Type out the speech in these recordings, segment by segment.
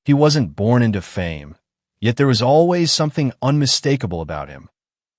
He wasn't born into fame, yet there was always something unmistakable about him.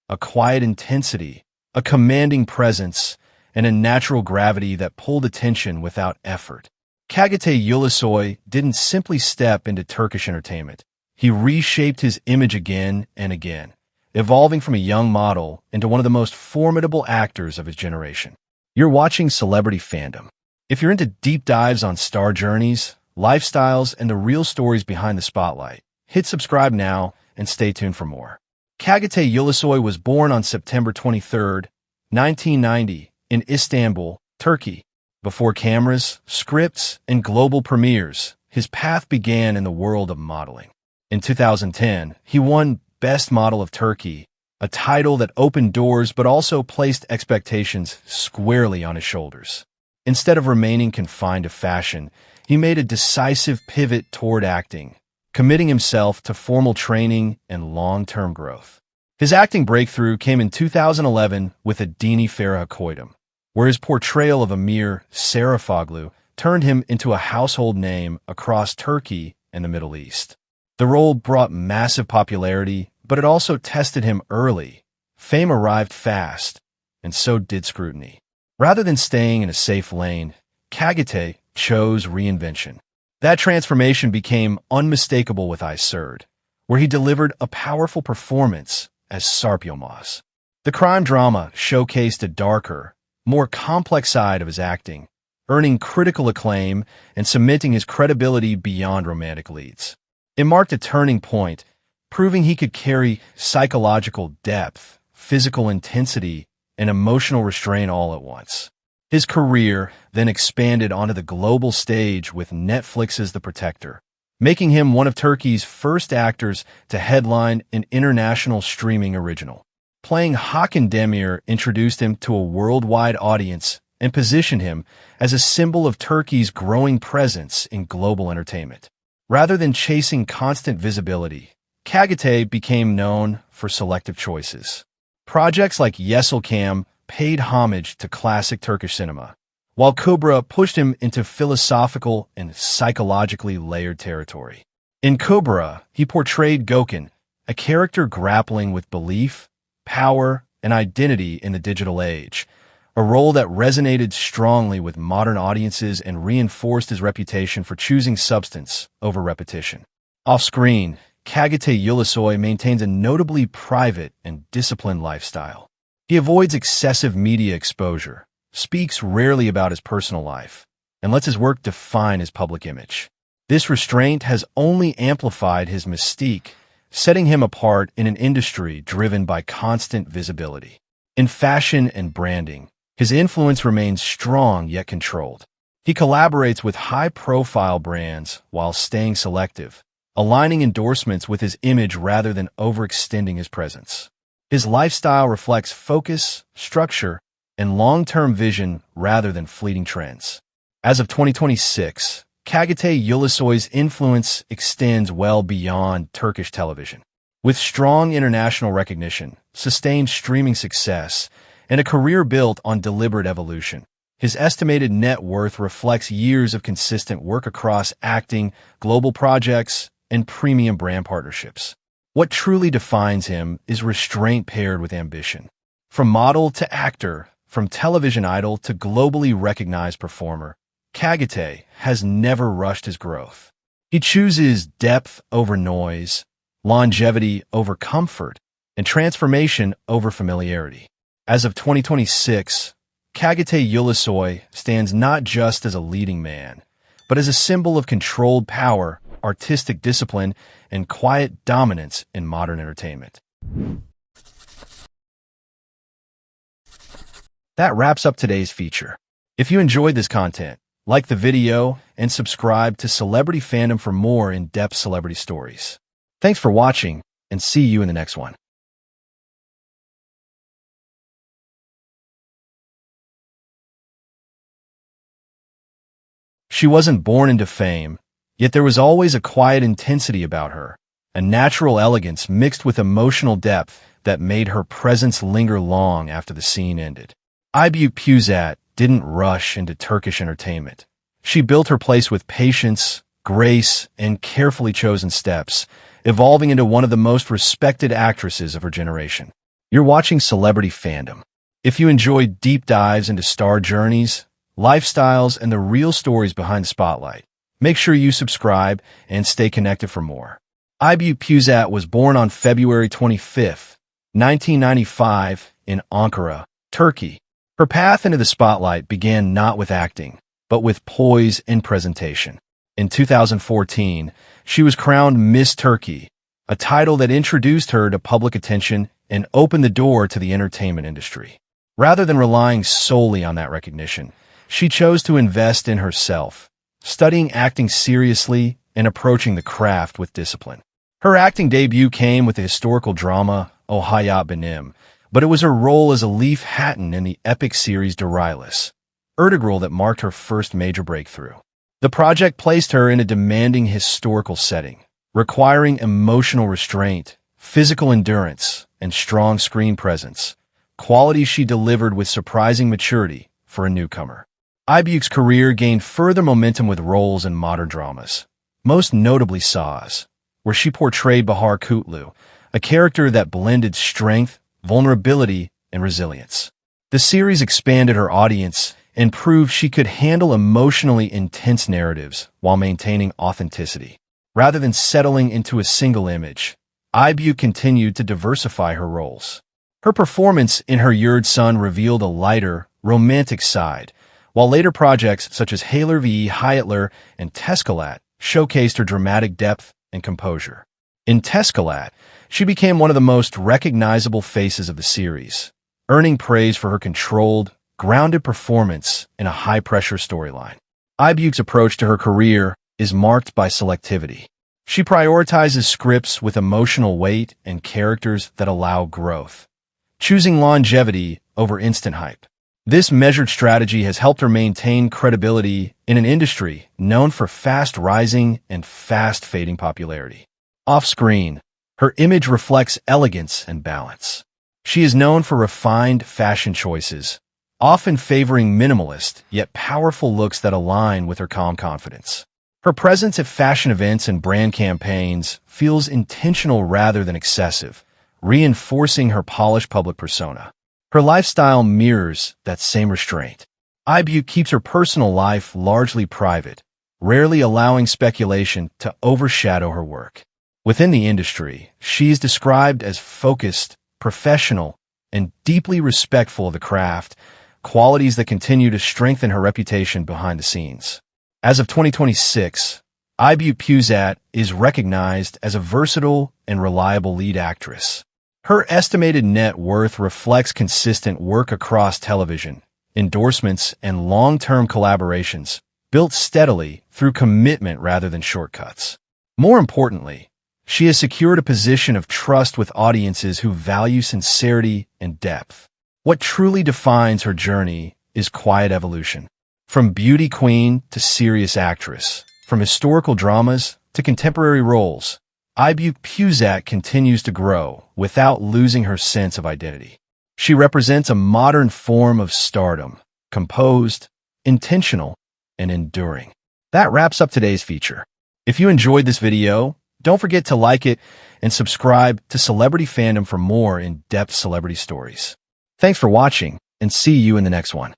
A quiet intensity, a commanding presence, and a natural gravity that pulled attention without effort. Cagatay Ulusoy didn't simply step into Turkish entertainment. He reshaped his image again and again, evolving from a young model into one of the most formidable actors of his generation. You're watching Celebrity Fandom. If you're into deep dives on star journeys, lifestyles, and the real stories behind the spotlight, hit subscribe now and stay tuned for more. Cagatay Ulusoy was born on September 23, 1990, in Istanbul, Turkey. Before cameras, scripts, and global premieres, his path began in the world of modeling. In 2010, he won Best Model of Turkey, a title that opened doors but also placed expectations squarely on his shoulders. Instead of remaining confined to fashion, he made a decisive pivot toward acting, committing himself to formal training and long-term growth. His acting breakthrough came in 2011 with Adini Farah Koydum, where his portrayal of Amir Sarafoglu turned him into a household name across Turkey and the Middle East. The role brought massive popularity, but it also tested him early. Fame arrived fast, and so did scrutiny. Rather than staying in a safe lane, Cagatay chose reinvention. That transformation became unmistakable with Aybuke, where he delivered a powerful performance as Sarp Yılmaz. The crime drama showcased a darker, more complex side of his acting, earning critical acclaim and cementing his credibility beyond romantic leads. It marked a turning point, proving he could carry psychological depth, physical intensity, and emotional restraint all at once. His career then expanded onto the global stage with Netflix's The Protector, making him one of Turkey's first actors to headline an international streaming original. Playing Hakan Demir introduced him to a worldwide audience and positioned him as a symbol of Turkey's growing presence in global entertainment. Rather than chasing constant visibility, Cagatay became known for selective choices. Projects like Yeşilçam paid homage to classic Turkish cinema, while Kubra pushed him into philosophical and psychologically layered territory. In Kubra, he portrayed Gökhan, a character grappling with belief, power, and identity in the digital age, a role that resonated strongly with modern audiences and reinforced his reputation for choosing substance over repetition. Off-screen, Cagatay Ulusoy maintains a notably private and disciplined lifestyle. He avoids excessive media exposure, speaks rarely about his personal life, and lets his work define his public image. This restraint has only amplified his mystique, setting him apart in an industry driven by constant visibility. In fashion and branding, his influence remains strong yet controlled. He collaborates with high-profile brands while staying selective, aligning endorsements with his image rather than overextending his presence. His lifestyle reflects focus, structure, and long-term vision rather than fleeting trends. As of 2026, Cagatay Ulusoy's influence extends well beyond Turkish television. With strong international recognition, sustained streaming success, and a career built on deliberate evolution, his estimated net worth reflects years of consistent work across acting, global projects, and premium brand partnerships. What truly defines him is restraint paired with ambition. From model to actor, from television idol to globally recognized performer, Cagatay has never rushed his growth. He chooses depth over noise, longevity over comfort, and transformation over familiarity. As of 2026, Cagatay Ulusoy stands not just as a leading man, but as a symbol of controlled power, artistic discipline, and quiet dominance in modern entertainment. That wraps up today's feature. If you enjoyed this content, like the video and subscribe to Celebrity Fandom for more in-depth celebrity stories. Thanks for watching, and see you in the next one. She wasn't born into fame, yet there was always a quiet intensity about her, a natural elegance mixed with emotional depth that made her presence linger long after the scene ended. Aybuke Pusat didn't rush into Turkish entertainment. She built her place with patience, grace, and carefully chosen steps, evolving into one of the most respected actresses of her generation. You're watching Celebrity Fandom. If you enjoy deep dives into star journeys, lifestyles, and the real stories behind the spotlight, make sure you subscribe and stay connected for more. Aybuke Pusat was born on February 25, 1995, in Ankara, Turkey. Her path into the spotlight began not with acting, but with poise and presentation. In 2014, she was crowned Miss Turkey, a title that introduced her to public attention and opened the door to the entertainment industry. Rather than relying solely on that recognition, she chose to invest in herself, studying acting seriously and approaching the craft with discipline. Her acting debut came with the historical drama O Hayat Benim, but it was her role as Elif Hatton in the epic series Darius, Ertugrul, that marked her first major breakthrough. The project placed her in a demanding historical setting, requiring emotional restraint, physical endurance, and strong screen presence, qualities she delivered with surprising maturity for a newcomer. Aybuke's career gained further momentum with roles in modern dramas, most notably Saz, where she portrayed Bahar Kutlu, a character that blended strength, vulnerability, and resilience. The series expanded her audience and proved she could handle emotionally intense narratives while maintaining authenticity. Rather than settling into a single image, Aybuke continued to diversify her roles. Her performance in Her Yurd Son revealed a lighter, romantic side, while later projects such as Hayler v. Hayatler and Teskalat showcased her dramatic depth and composure. In Teskalat, she became one of the most recognizable faces of the series, earning praise for her controlled, grounded performance in a high-pressure storyline. Aybuke's approach to her career is marked by selectivity. She prioritizes scripts with emotional weight and characters that allow growth, choosing longevity over instant hype. This measured strategy has helped her maintain credibility in an industry known for fast-rising and fast-fading popularity. Off-screen, her image reflects elegance and balance. She is known for refined fashion choices, often favoring minimalist yet powerful looks that align with her calm confidence. Her presence at fashion events and brand campaigns feels intentional rather than excessive, reinforcing her polished public persona. Her lifestyle mirrors that same restraint. Aybuke keeps her personal life largely private, rarely allowing speculation to overshadow her work. Within the industry, she is described as focused, professional, and deeply respectful of the craft, qualities that continue to strengthen her reputation behind the scenes. As of 2026, Aybuke Pusat is recognized as a versatile and reliable lead actress. Her estimated net worth reflects consistent work across television, endorsements, and long-term collaborations, built steadily through commitment rather than shortcuts. More importantly, she has secured a position of trust with audiences who value sincerity and depth. What truly defines her journey is quiet evolution. From beauty queen to serious actress, from historical dramas to contemporary roles, Aybuke Pusat continues to grow without losing her sense of identity. She represents a modern form of stardom, composed, intentional, and enduring. That wraps up today's feature. If you enjoyed this video, don't forget to like it and subscribe to Celebrity Fandom for more in-depth celebrity stories. Thanks for watching, and see you in the next one.